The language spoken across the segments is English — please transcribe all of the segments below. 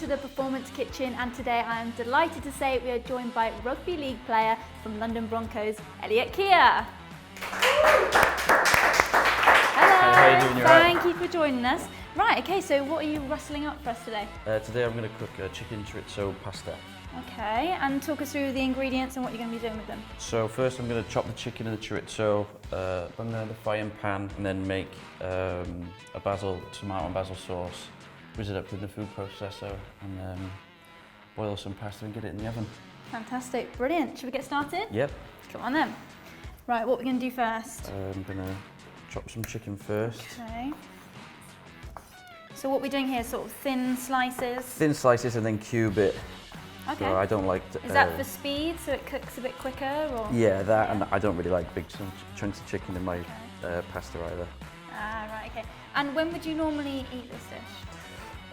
to the Performance Kitchen, and today I am delighted to say we are joined by Rugby League player from London Broncos, Elliot Kear. Hello, how are you doing? Thank you for joining us. Right, okay, so what are you rustling up for us today? Today I'm going to cook chicken chorizo pasta. Okay, and talk us through the ingredients and what you're going to be doing with them. So first I'm going to chop the chicken and the chorizo, put them in the frying pan, and then make a tomato and basil sauce, whiz it up with the food processor, and boil some pasta and get it in the oven. Fantastic, brilliant. Should we get started? Yep. Come on then. Right, what are we going to do first? I'm going to chop some chicken first. Okay. So what we're doing here is sort of thin slices? Thin slices and then cube it. Okay. So I don't like... Is that for speed, so it cooks a bit quicker? Or? Yeah, that, and I don't really like big chunks of chicken in my pasta either. Ah, right, okay. And when would you normally eat this dish?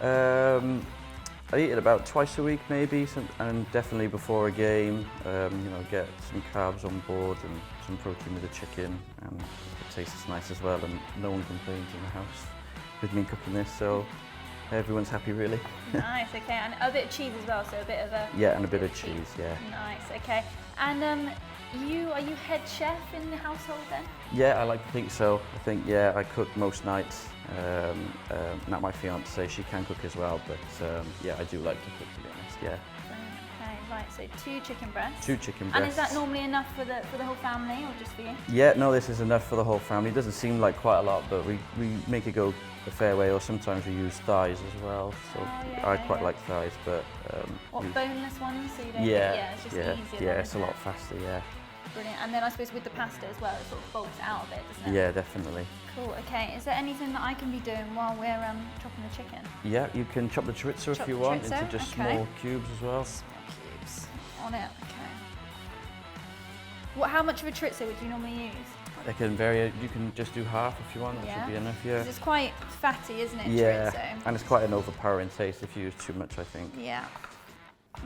I eat it about twice a week maybe, and definitely before a game, get some carbs on board and some protein with the chicken, and it tastes nice as well, and no one complains in the house with me cooking this, so everyone's happy really. Nice, okay, and a bit of cheese as well, so a bit of a... Yeah, and a bit of cheese, yeah. Nice, okay. And are you head chef in the household then? Yeah, I like to think so. I think, yeah, I cook most nights. Not my fiance, she can cook as well, but yeah, I do like to cook, to be honest, yeah. Okay, right, so 2 chicken breasts. 2 chicken breasts. And is that normally enough for the whole family, or just for you? Yeah, no, this is enough for the whole family. It doesn't seem like quite a lot, but we make it go a fair way, or sometimes we use thighs as well, so I quite like thighs, but... What, boneless ones, so you don't... Yeah, it's just easier. Yeah, it's a lot faster, yeah. Brilliant, and then I suppose with the pasta as well, it sort of bulks out a bit, doesn't it? Yeah, definitely. Cool, okay. Is there anything that I can be doing while we're chopping the chicken? Yeah, you can chop the chorizo if you want into just small cubes as well. Small cubes on it, okay. How much of a chorizo would you normally use? They can vary. You can just do half if you want. That should be enough. Yeah. 'Cause it's quite fatty, isn't it? Yeah, chorizo? and it's quite an overpowering taste if you use too much, I think. Yeah.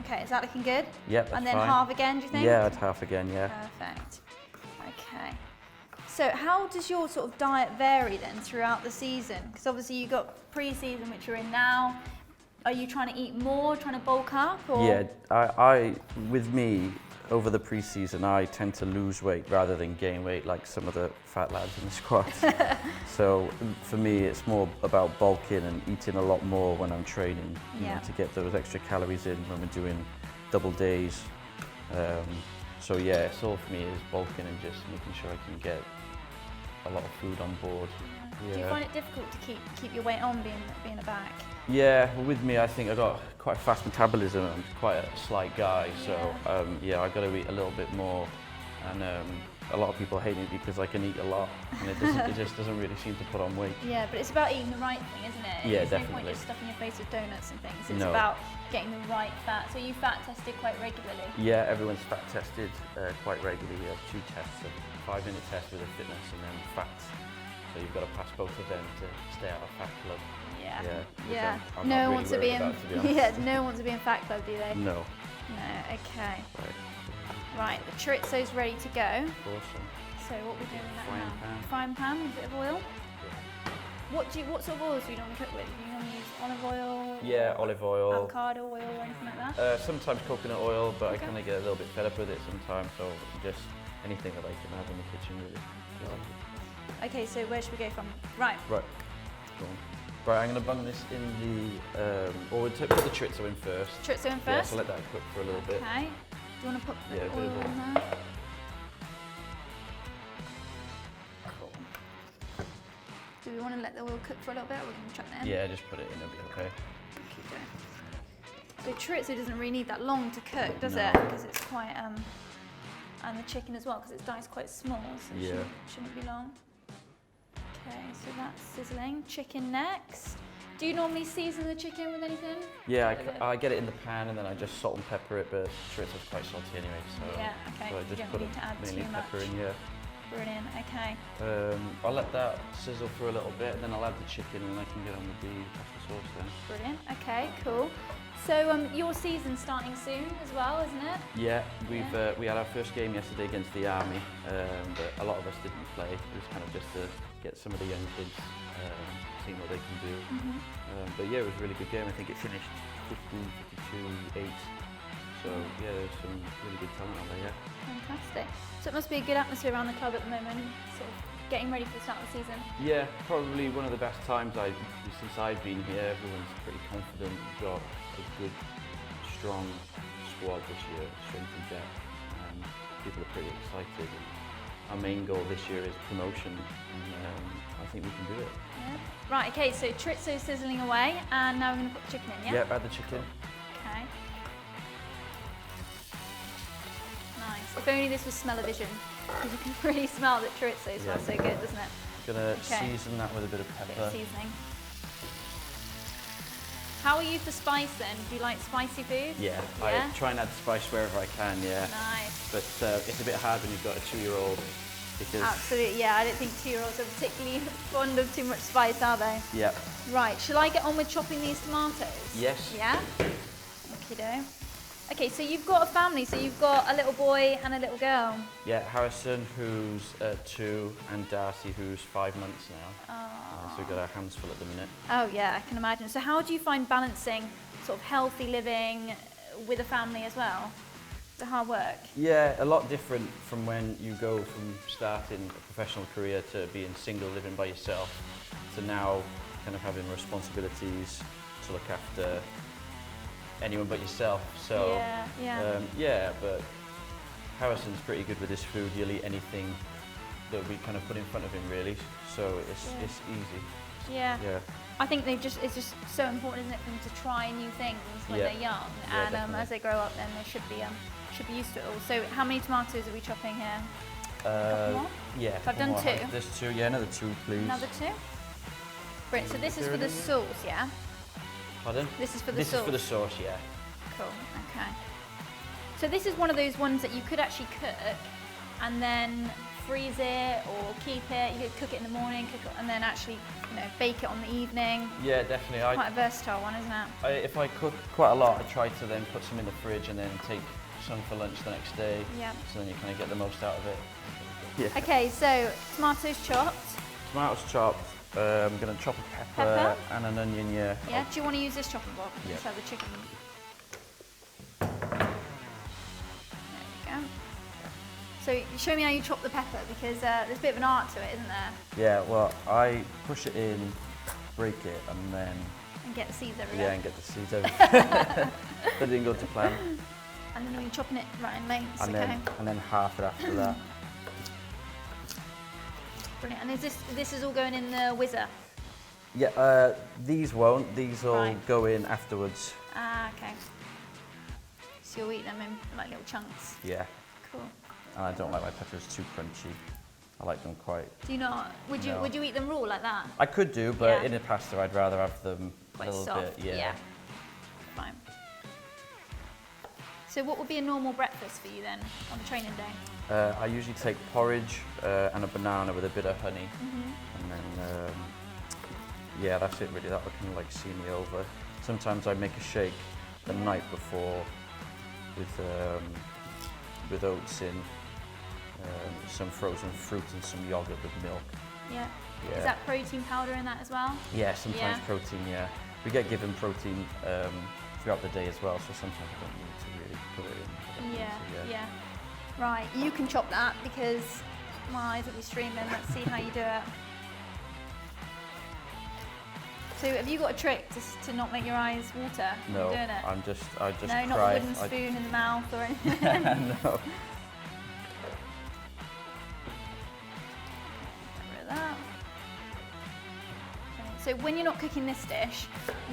Okay, is that looking good? Yeah, that's And then fine. half again, do you think? Yeah, I'd half again. Yeah. Perfect. Okay. So how does your sort of diet vary then throughout the season? Because obviously you've got pre-season, which you're in now. Are you trying to eat more, trying to bulk up? Or? Yeah, I with me, over the pre-season, I tend to lose weight rather than gain weight like some of the fat lads in the squad. So for me, it's more about bulking and eating a lot more when I'm training, you know, to get those extra calories in when we're doing double days. So yeah, it's all for me is bulking and just making sure I can get a lot of food on board. Yeah. Do you find it difficult to keep your weight on being a back? Yeah, well, with me, I think I've got quite a fast metabolism. I'm quite a slight guy, so yeah, I've got to eat a little bit more. And a lot of people hate me because I can eat a lot, and it just doesn't really seem to put on weight. Yeah, but it's about eating the right thing, isn't it? Yeah, There's definitely. no point just stuffing your face with donuts and things. It's about getting the right fat. So you fat tested quite regularly? Yeah, everyone's fat tested quite regularly. We have 2 tests, a 5-minute test with a fitness and then fat. So you've got to pass both of them to stay out of fat club. Yeah. I'm no not one wants to be in. No one wants to be in fat club, do they? No. No. Okay. Right. The chorizo's ready to go. Awesome. So what we're doing now? Frying pan. Frying pan with a bit of oil. What sort of oils do you normally cook with? Do you normally use olive oil? Yeah, olive oil. Avocado oil or anything like that? Sometimes coconut oil, but I kind of get a little bit fed up with it sometimes. So just anything that I can have in the kitchen, really. Okay, so where should we go from? Right. Right. Go on. Right, I'm going to bung this in the, or we'll put the chorizo in first. Chorizo in first? Yeah, so let that cook for a little bit. Okay. Do you want to put the a bit oil of oil in there? Cool. Do we want to let the oil cook for a little bit, or we can chuck that in? Yeah, just put it in, it'll be okay. So chorizo doesn't really need that long to cook, does it? Because it's quite, and the chicken as well, because it's diced quite small, so it shouldn't be long. Okay, so that's sizzling. Chicken next. Do you normally season the chicken with anything? Yeah, I get it in the pan and then I just salt and pepper it, but chorizo's quite salty anyway, so, so I just put mainly pepper in, Brilliant, okay. I'll let that sizzle for a little bit, and then I'll add the chicken and I can get on with the pasta sauce then. Brilliant, okay, cool. So your season's starting soon as well, isn't it? Yeah, we had our first game yesterday against the Army, but a lot of us didn't play. It was kind of just to get some of the young kids seeing what they can do. But yeah, it was a really good game. I think it finished 50-52-8. So yeah, there's some really good talent on there, yeah. Fantastic. So it must be a good atmosphere around the club at the moment, sort of getting ready for the start of the season. Yeah, probably one of the best times since I've been here. Everyone's pretty confident. We've got a good, strong squad this year, strength and depth. People are pretty excited. And our main goal this year is promotion, and I think we can do it. Yeah. Right, okay, so chorizo sizzling away, and now we're going to put the chicken in, yeah? Yeah, add the chicken. Okay. Nice. If only this was smell-o-vision, because you can really smell that chorizo smells so good, doesn't it? Gonna season that with a bit of pepper. A bit of seasoning. How are you for spice then? Do you like spicy food? Yeah, I try and add spice wherever I can, yeah. Nice. But it's a bit hard when you've got a 2-year-old. Because absolutely, yeah. I don't think 2-year-olds are particularly fond of too much spice, are they? Yeah. Right, shall I get on with chopping these tomatoes? Yes. Yeah? Okey-doke. Okay, so you've got a family, so you've got a little boy and a little girl. Yeah, Harrison, who's 2, and Darcy, who's 5 months now. So we've got our hands full at the minute. Oh yeah, I can imagine. So how do you find balancing sort of healthy living with a family as well? Is it hard work? Yeah, a lot different from when you go from starting a professional career to being single, living by yourself, to now kind of having responsibilities to look after anyone but yourself. So yeah, but Harrison's pretty good with his food. He'll eat anything that we kind of put in front of him, really. So it's easy. Yeah. I think it's just so important, isn't it, for them to try new things when they're young, and as they grow up, then they should be used to it all. So how many tomatoes are we chopping here? A couple more? Yeah. So I've done 2. There's 2. Yeah, another 2, please. Another 2. Brilliant. So this is for the sauce, yeah? Pardon? This is for the sauce. This is for the sauce, yeah. Cool. Okay. So this is one of those ones that you could actually cook and then freeze it or keep it. You could cook it in the morning, cook it, and then actually, bake it on the evening. Yeah, definitely. Quite a versatile one, isn't it? If I cook quite a lot, I try to then put some in the fridge and then take some for lunch the next day. Yeah. So then you kind of get the most out of it. Yeah. Okay, so tomatoes chopped. Tomatoes chopped. I'm going to chop a pepper and an onion, yeah. Yeah. Do you want to use this chopping board? Yeah. Just have the chicken. There we go. So show me how you chop the pepper, because there's a bit of an art to it, isn't there? Yeah, well, I push it in, break it, and then... And get the seeds everywhere. Yeah, and get the seeds everywhere. That didn't go to plan. And then you're chopping it right in lengths, and then half it after that. Brilliant. And this is all going in the whizzer? Yeah, these won't. These will go in afterwards. Ah, okay. So you'll eat them in like little chunks? Yeah. Cool. And I don't like my peppers too crunchy. I like them quite... Do you not? Would you eat them raw like that? I could do, but in a pasta I'd rather have them quite a little soft. bit. Yeah. Fine. So what would be a normal breakfast for you then on a training day? I usually take porridge and a banana with a bit of honey. And then, yeah, that's it really. That would kind of like see me over. Sometimes I make a shake the night before with oats in, some frozen fruit and some yogurt with milk. Yeah. Is that protein powder in that as well? Yeah, sometimes protein, yeah. We get given protein throughout the day as well, so sometimes I don't need to really put it in. Yeah. Right, you can chop that because my eyes will be streaming. Let's see how you do it. So have you got a trick to not make your eyes water when you're doing it? I just no, cry. Not a wooden spoon in the mouth or anything? No. So when you're not cooking this dish,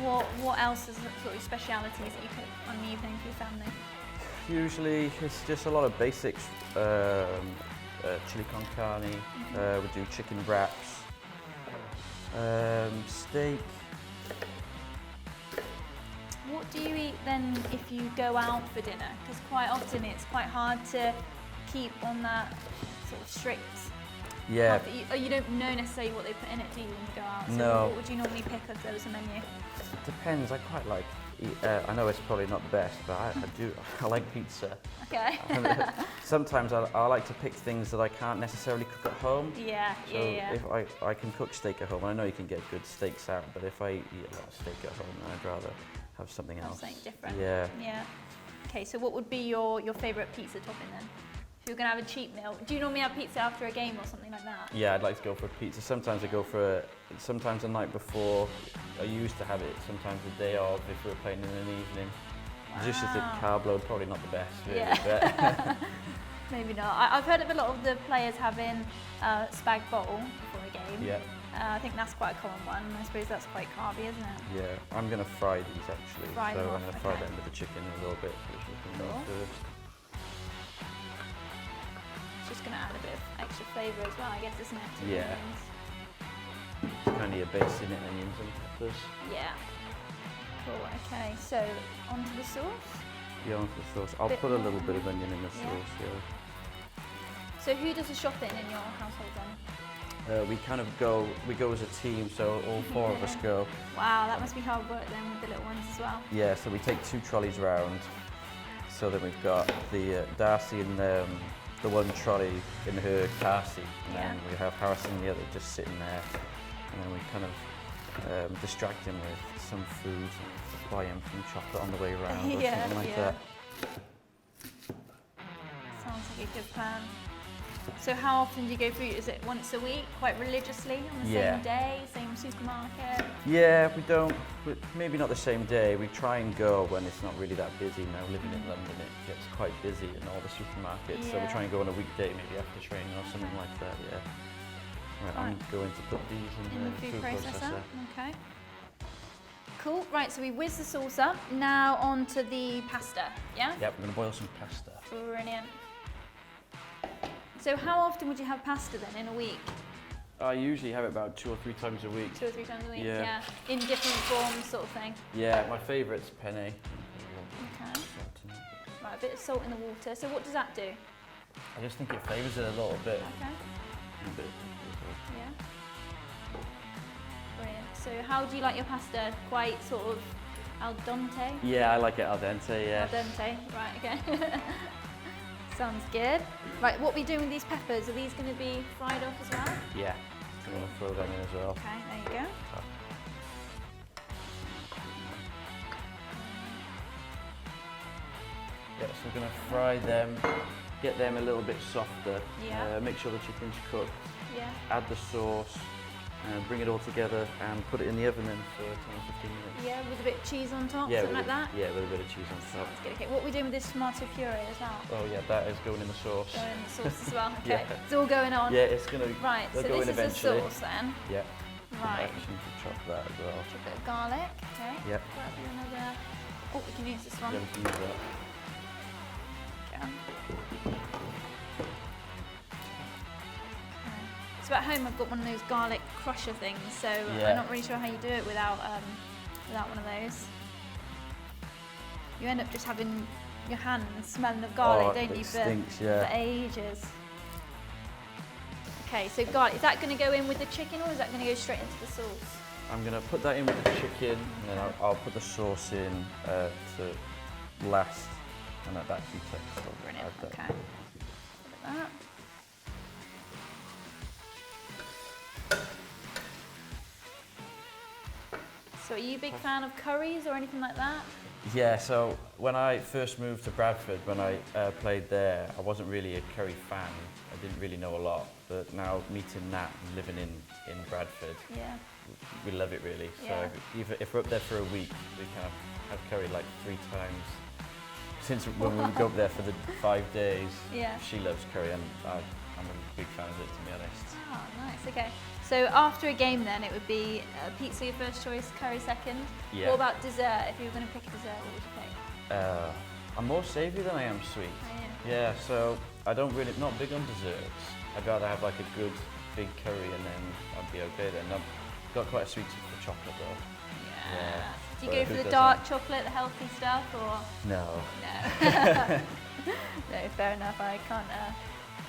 what else is sort of specialities that you cook on the evening for your family? Usually it's just a lot of basics. Chili con carne, we do chicken wraps, steak. What do you eat then if you go out for dinner? Because quite often it's quite hard to keep on that sort of strict. Yeah. You don't know necessarily what they put in it, do you, when you go out? So no. what would you normally pick if there was a menu? It depends. I quite like I know it's probably not the best, but I like pizza. Okay. Sometimes I like to pick things that I can't necessarily cook at home. Yeah, So yeah. if I can cook steak at home, I know you can get good steaks out, but if I eat a lot of steak at home, then I'd rather have something else. Something different. Yeah. Yeah. Okay, so what would be your favourite pizza topping then? If you're going to have a cheat meal, do you normally have pizza after a game or something like that? Yeah, I'd like to go for a pizza. Sometimes I go for sometimes the night before. I used to have it sometimes the day of if we were playing in an evening. Wow. Just as the carb load, probably not the best, really. Yeah. But Maybe not. I've heard of a lot of the players having spag bowl before a game. yeah. I think that's quite a common one. I suppose that's quite carby, isn't it? Yeah, I'm going to fry these actually. Fry them so off, I'm going to fry okay. them with the chicken a little bit, which we can do Cool. first. It's just going to add a bit of extra flavour as well, I guess, isn't it? To the Yeah. onions? Kind of your basic onions and peppers. Yeah. Cool. Okay. So onto the sauce. Yeah, onto the sauce. I'll Bit put a more. little bit of onion in the Yeah. sauce, yeah. So who does the shopping in your household then? We kind of go as a team, so all four of us go. Wow, that must be hard work then with the little ones as well. Yeah, so we take 2 trolleys round. So then we've got the Darcy in the one trolley in her car seat, and then we have Harrison in the other just sitting there, and then we kind of distract him with some food, supply him some chocolate on the way around or something like that. Sounds like a good plan. So how often do you go through? Is it once a week, quite religiously, on the same day, same supermarket? Yeah, maybe not the same day. We try and go when it's not really that busy. Now living in London, it gets quite busy in all the supermarkets. So we try and go on a weekday, maybe after training or something like that, yeah. Right, I'm going to put these in the food processor. Okay. Cool, right, so we whiz the sauce up. Now on to the pasta, yeah? Yep, we're going to boil some pasta. Brilliant. So how often would you have pasta then in a week? I usually have it about 2 or 3 times a week. 2 or 3 times a week, Yeah. in different forms sort of thing. Yeah, my favourite's penne. Okay. Right, a bit of salt in the water. So what does that do? I just think it flavours it a little bit. Okay. A bit. Yeah. Brilliant. So how do you like your pasta? Quite sort of al dente? Yeah, I like it al dente, yeah. Al dente, right, okay. Sounds good. Right, what are we doing with these peppers? Are these going to be fried off as well? Yeah, I'm going to throw them in as well. Okay, there you go. Yeah, so we're going to fry them, get them a little bit softer. Yeah. Make sure the chicken's cooked. Yeah. Add the sauce, and bring it all together and put it in the oven then for 10 or 15 minutes. Yeah, with a bit of cheese on top, Yeah, something like that? Yeah, with a bit of cheese on top. Sounds good. Okay, what are we doing with this tomato puree as well? Oh yeah, that is going in the sauce. Going in the sauce as well, okay. Yeah. It's all going on. Yeah, it's going to Right, so go this in is eventually. the sauce then. Yeah. Right. Actually, to chop that as well. A bit of garlic, okay. Yep. Grab you another. Oh, we can use this one. Yeah, we can use that. Okay. So at home I've got one of those garlic crusher things, so I'm not really sure how you do it without one of those. You end up just having your hands smelling of garlic, don't you, stinks, for ages. Okay, so garlic, is that going to go in with the chicken or is that going to go straight into the sauce? I'm going to put that in with the chicken, and then I'll put the sauce in to last, and that actually takes Brilliant, that. okay. Look at that. So are you a big fan of curries or anything like that? Yeah, so when I first moved to Bradford, when I played there, I wasn't really a curry fan. I didn't really know a lot, but now meeting Nat and living in Bradford, we love it really. Yeah. So if we're up there for a week, we kind of have curry like 3 times. Since when we go up there for the 5 days, she loves curry, and I'm a big fan of it, to be honest. Oh, nice, okay. So after a game then, it would be pizza your first choice, curry second. Yeah. What about dessert? If you were going to pick a dessert, what would you pick? I'm more savoury than I am sweet. Oh, Yeah, so not big on desserts. I'd rather have like a good big curry and then I'd be okay then. I've got quite a sweet tooth for chocolate though. Yeah. Do you But go who for the doesn't? dark chocolate, the healthy stuff, or? No. No. No, fair enough. I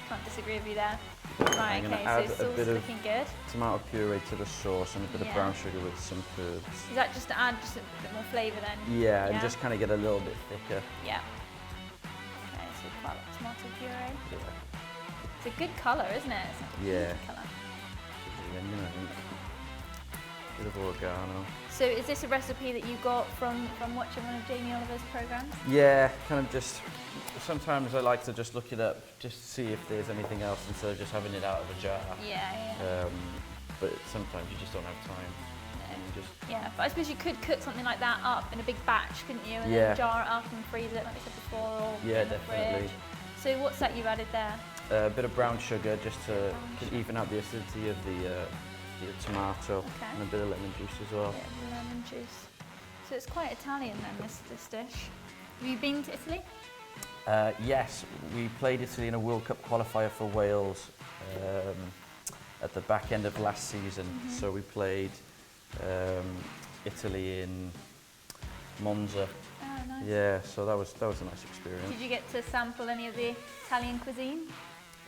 Can't disagree with you there. Right, I'm gonna okay, add so a sauce bit is of looking good. tomato puree to the sauce and a bit of Yeah. brown sugar with some herbs. Is that just to add just a bit more flavour then? Yeah, and just kind of get a little bit thicker. Yeah. Okay, so quite like tomato puree. Yeah. It's a good colour, isn't it? It's like a Yeah. pink colour. Bit of oregano. So is this a recipe that you got from watching one of Jamie Oliver's programmes? Yeah, kind of just, sometimes I like to just look it up, just to see if there's anything else instead of just having it out of a jar. Yeah. But sometimes you just don't have time. No. And you just, Yeah, but I suppose you could cook something like that up in a big batch, couldn't you? And Yeah. then jar it up and freeze it like you said before, or Yeah, in the definitely. fridge. So what's that you've added there? a bit of brown sugar just to even out the acidity of the tomato, Okay. and a bit of lemon juice as well. Bit of lemon juice. So it's quite Italian then, this dish. Have you been to Italy? Yes, we played Italy in a World Cup qualifier for Wales at the back end of last season. So we played Italy in Monza. Oh, nice. Yeah, so that was a nice experience. Did you get to sample any of the Italian cuisine?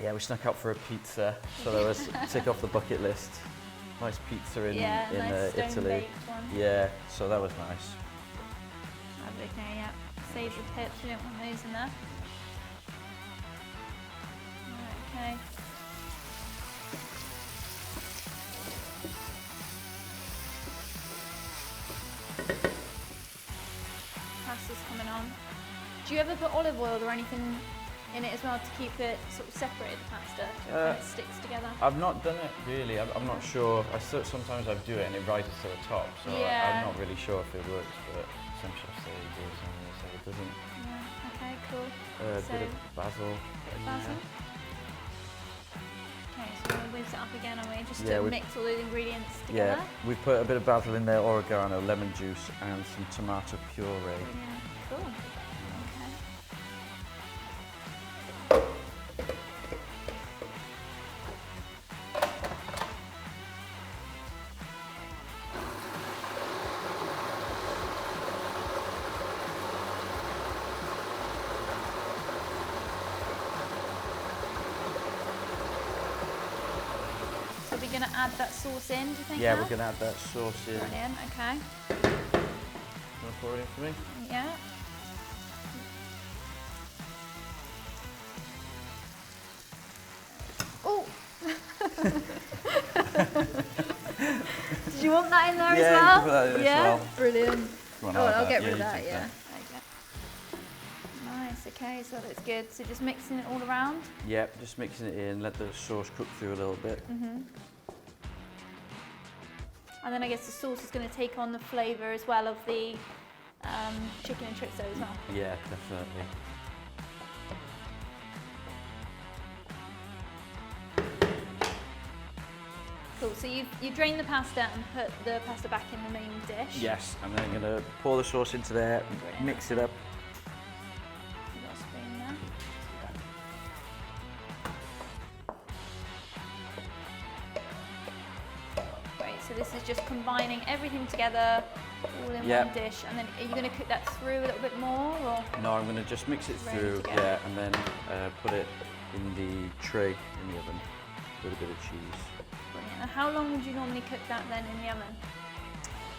Yeah, we snuck out for a pizza, so that was tick off the bucket list. Nice pizza in nice Italy. stone-baked one. Yeah, so that was nice. Lovely, okay, yeah. Save the pips, we don't want those in there. Right, okay. Pasta's coming on. Do you ever put olive oil or anything in it as well to keep it sort of separated, the pasta, so it kind of sticks together? I've not done it really. I'm not sure. Sometimes I do it and it rises to the top, so Yeah. I'm not really sure if it works. But some chefs say it does, and they say it doesn't. Yeah, okay, cool. A bit of basil. Bit of basil. Okay, so we're going to whiz it up again, are we? Just Yeah, to we- mix all those ingredients together. Yeah, we put a bit of basil in there, oregano, lemon juice, and some tomato puree. Brilliant. Cool. Okay. So we're going to add that sauce in, do you think? Yeah, now? we're gonna add that sauce in. Brilliant, okay. Wanna pour it in for me? Yeah. Oh! Did you want that in there Yeah, as you well? can put that in as yeah, well. brilliant. Go on, Oh, add I'll that. get rid Yeah, of you that, take yeah. that. Nice, okay, so that's good. So just mixing it all around. Yep, just mixing it in, let the sauce cook through a little bit. And then I guess the sauce is going to take on the flavour as well of the chicken and chorizo as well. Yeah, definitely. Cool, so you drain the pasta and put the pasta back in the main dish. Yes, and then I'm gonna pour the sauce into there, Brilliant. mix it up. You've got a spoon there. Great, so this is just combining everything together all in Yep. one dish. And then are you going to cook that through a little bit more? Or? No, I'm gonna just mix it Ready through, to go. yeah, and then put it in the tray in the oven with a bit of cheese. Brilliant. And how long would you normally cook that then in the oven?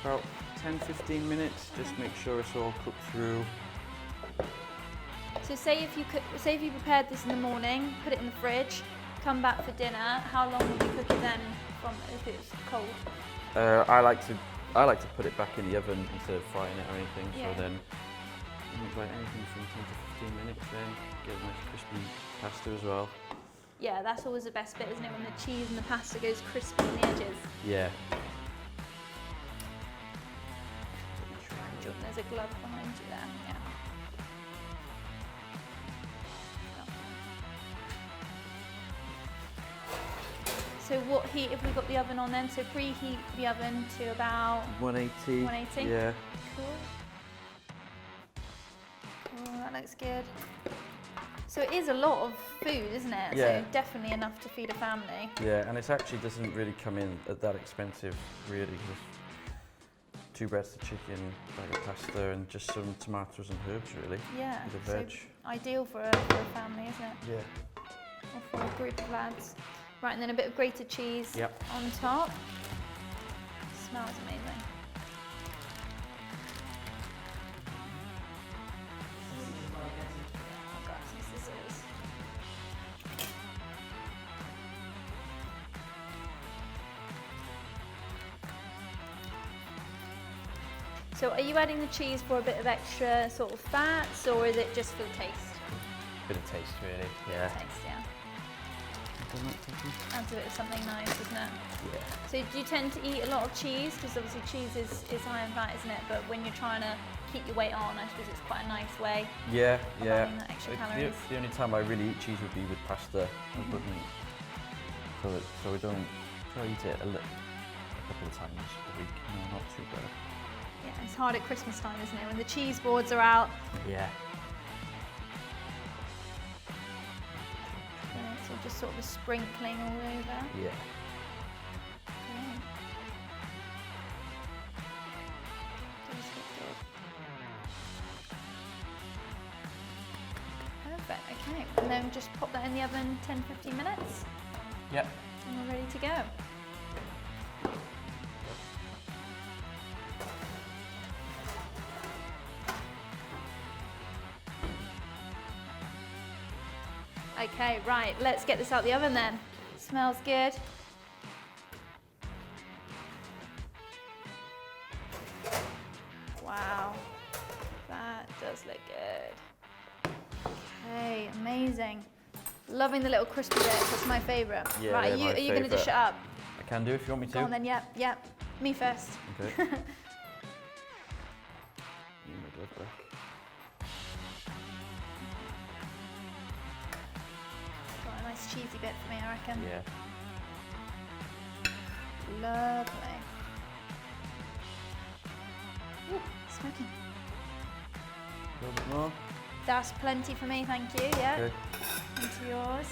About 10-15 minutes, just make sure it's all cooked through. So say if you prepared this in the morning, put it in the fridge, come back for dinner, how long would you cook it then from if it's cold? I like to put it back in the oven instead of frying it or anything. Yeah. So then, like anything from 10 to 15 minutes, then get a nice crispy pasta as well. Yeah, that's always the best bit, isn't it? When the cheese and the pasta goes crispy on the edges. Yeah. There's a glove behind you there. Yeah. So what heat have we got the oven on then? So preheat the oven to about 180. 180? Yeah. Cool. Oh, that looks good. So it is a lot of food, isn't it? Yeah. So definitely enough to feed a family. Yeah, and it actually doesn't really come in at that expensive, really. Just 2 breads of chicken, bag of pasta, and just some tomatoes and herbs, really. Yeah. With a so veg. ideal for a family, isn't it? Yeah. or for a group of lads. Right, and then a bit of grated cheese on top. Smells amazing. I've got some scissors. So are you adding the cheese for a bit of extra sort of fats, or is it just for the taste? Bit of taste, really. Yeah. Taste, yeah. Adds a bit of something nice, isn't it? Yeah. So do you tend to eat a lot of cheese? Because obviously cheese is high in fat, isn't it? But when you're trying to keep your weight on, I suppose it's quite a nice way Yeah, of yeah. having that extra calories. The only time I really eat cheese would be with pasta and but meat. So we don't try to eat it a couple of times a week. No, not too bad. Yeah, it's hard at Christmas time, isn't it? When the cheese boards are out. Yeah. So just sort of a sprinkling all over. Yeah. Great. Does look good. Perfect, okay. And then just pop that in the oven 10-15 minutes. Yep. And we're ready to go. Okay, right, let's get this out the oven then. Smells good. Wow, that does look good. Okay, amazing. Loving the little crispy bits, that's my favourite. Yeah, right, they're my are you going to dish it up? I can do if you want me to. Go on then, yep, yep. Me first. Okay. Got a nice cheesy bit for me, I reckon. Yeah. Lovely. Ooh, smoking. A little bit more. That's plenty for me, thank you, yeah. Okay. Into yours.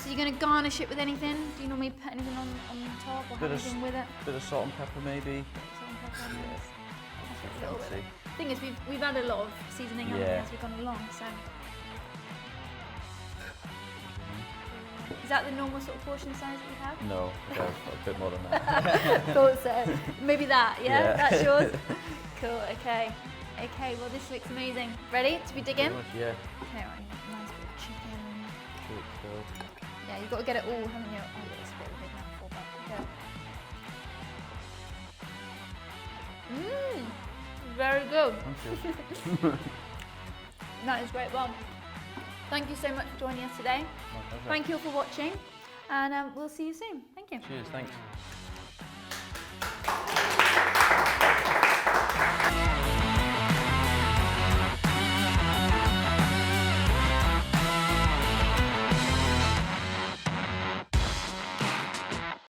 So you're going to garnish it with anything? Do you normally put anything on top or have anything with it? Bit of salt and pepper maybe. Salt and pepper on Yeah. this. Nothing A little bit. fancy. Thing is, we've had a lot of seasoning haven't we, Yeah. as we've gone along, so. Is that the normal sort of portion size that you have? No, okay, a bit more than that. Thought so. Maybe that, yeah? Yeah. That's yours? Cool, okay. Okay, well this looks amazing. Ready to be digging? Pretty much, yeah. Okay, right, nice bit of chicken. Cool, cool. Yeah, you've got to get it all, haven't you? Oh, it's a bit of a big mouthful, but okay. Mmm, very good. Thank you. That is great. Well, thank you so much for joining us today. My pleasure. Thank you all for watching, and we'll see you soon. Thank you. Cheers, thanks.